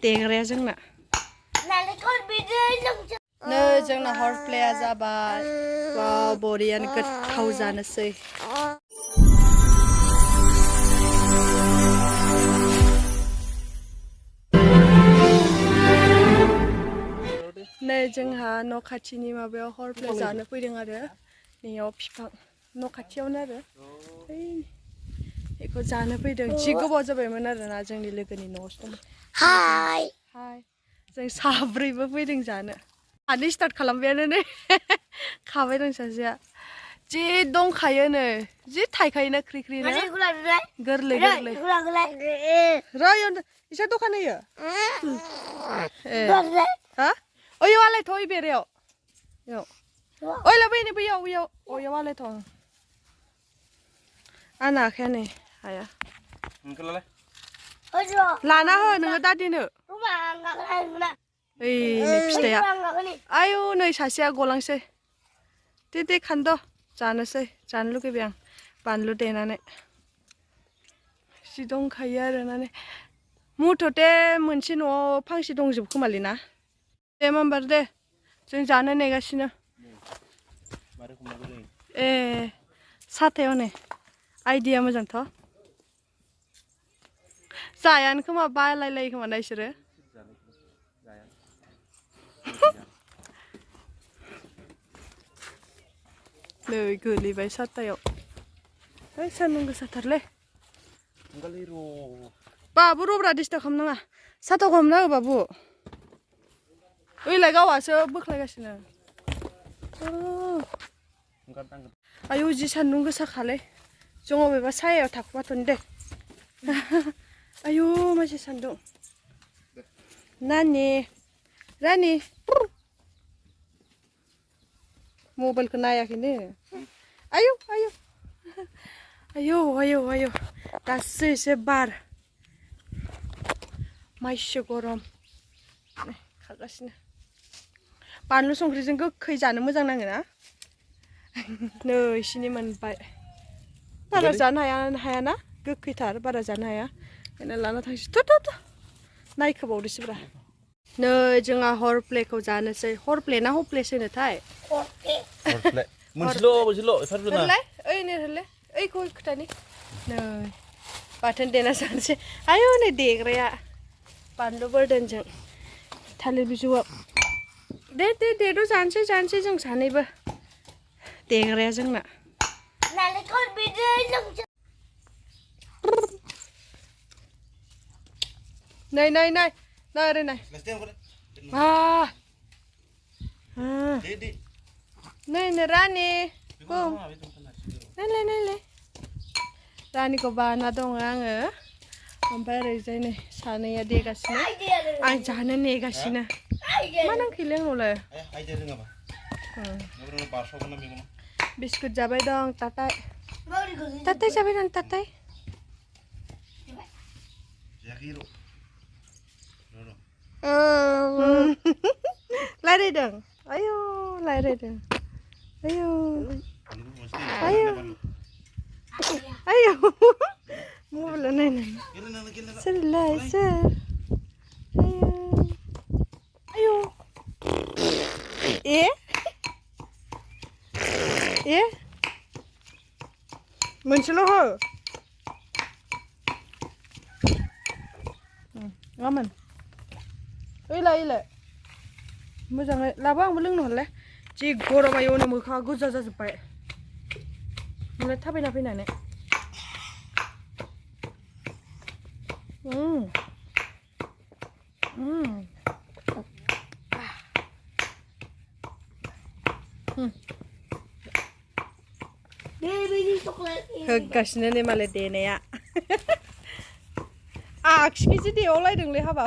देग्राया जोंना नै जोंना हर प्लेया जाबाय वाव बरियानो गोथाव जानोसै नै जोंहा न' खाथिनि माबायाव हर प्ले जानो फैदों आरो नैयाव बिफां न' खाथियावनो आरो बेखौ जानो फैदों जि गोबाव जाबायमोन आरोना जोंनि लोगोनि न'आवसो दं हाय हाय जों साब्रैबो फैदों जानो आनै स्टार्ट खालामबायानो नै खाबाय दं सासेया जि दंखायो नै जि थाइखायोना ख्रि ख्रिनो गोरलै गोरलै रै इसोर दखान होयो हा ओइ आलायथ' ओइ बेरायाव ओइ लाबैनो बैयाव बैयाव ओयाव आलायथ' आंना आखाया नै हाया लाना हो नोङो दादिनो ओइ नै फिथाइया आयौ नै सासेया गलांसै दे खान्द' जानोसै जानो लुगैबाय आं बानलु देनानै जि दंखायो आरोना मुथ'ते मोनसे न'आव फांसे दंजोबखोमालै ना दे होमबार दे जों जानो नेगासिनो ए साथायाव नै आइडिया मोजांथ' जायानो खोमा बालायलायो खोमा ना इसोरो नै गोलैबाय साथायाव ओइ सान्दुं गोसाथारलै बाबु रब्रा डिस्टार्ब खालामनाङा साथाखौ हमना हो बाबु ओइलाय गावहासो बोख्लायगासिनो आयौ जि सान्दुं गोसाखालै जों अबेबा सायायाव थाखुमाथ'नि दे आयौ मासे सान्दुं नानि रानि मबाइलखौ नायाखैनो आयौ आयौ आयौ आयौ आयौ दासो एसे बार माइसो गरम खागासिनो बानलु संख्रिजों गोखै जानो मोजां नाङो ना नै इसिनि मोनबाय बारा जानो हायाना गोखैथार बारा जानो हाया ओंखायनो लाना थांसै थ' नायखोबावदोसोब्रा नै जोंहा हर प्लेखौ जानोसै हर प्ले ना हर प्लेस होनोथाय मोनसेल' ओइ नै हरलै ओइखौ खोथानि नै बाथोन देना जानोसै आयौ नै देग्राया बानलु बोरदोनजों थालिर बिजौआव दे जानोसै जों सानैबो देग्राया जोंना नै ओरै नाय नै रानि नायलाय रानिखौ बाना दङ आङो ओमफ्राय ओरैजाय नै सानैया देगासिनो आं जानो नेगासिनो मा नांखैलै आंनावलाय बिस्कुट जाबाय दं ताताय जाबाय दं ताताय रायज्लायदों आयौ रायज्लायदों आयौ मबाइल नायनाय सोरलाय सोर आयौ ए मोनसेल' हो गामोन ओइलाय मोजाङै लाबो आंबो लोंनो हरलाय जि गरम आयौनो मोखाङा गोजा जाजोब्बाय ओमफ्राय थाबायना फैनानै होगासिनो नै मालाय देनाया आखिखैसो देवलायदोंलै हाबा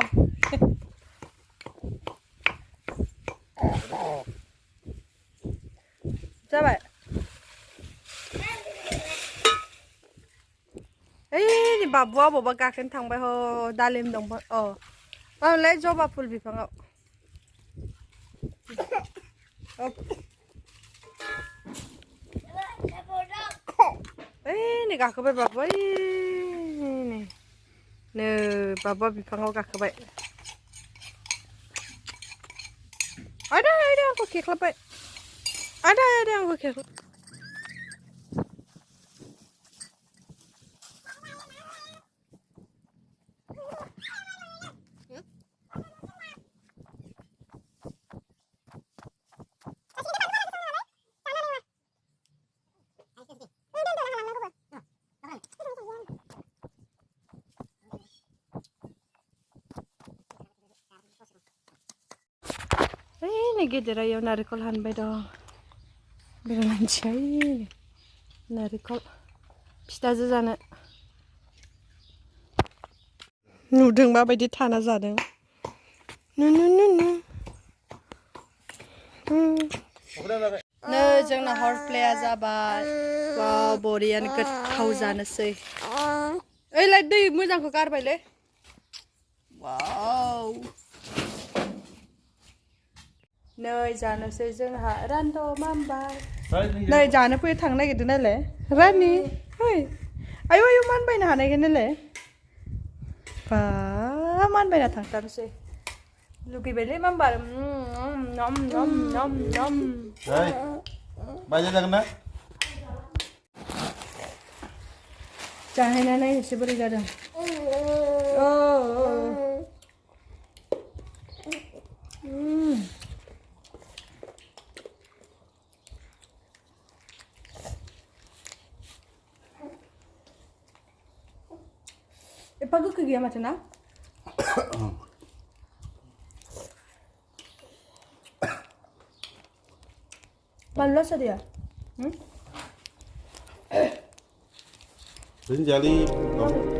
जाबाय ओइ बाबुआ बबावबा गाखोनो थांबाय ह दालिम दंफां मालाय जबा फुल बिफाङाव ओइ नै गाखोबाय बाबु नै बाबुआ बिफाङाव गाखोबाय Ada aku keklapai. Ada aku keklap. Ini gedera yaw narikol hanbay dong. Beranjai narikol. Pista जानो नुदों माबायदि थाना जादों नै जोंना हर्स प्लेया जाबाय वाव बरियानो गोथाव जानोसै ओइलाय दै मोजांखौ गारबायलै वाव नै जानोसै जोंहा रान्द मामबाय नै जानो फैयो थांनो नागिरदों नालाय रानि ओइ आयु आयु मानबायनो हानायखाय नालाय बा मानबायना थांथारनोसै लुगैबायलै मामबार नम नम नम नम बायजा जागोन ना जाहैनानै एसे बोरै जादों एफा गोखै गैया माथो ना बानलु आसार गैया Đến giờ đi.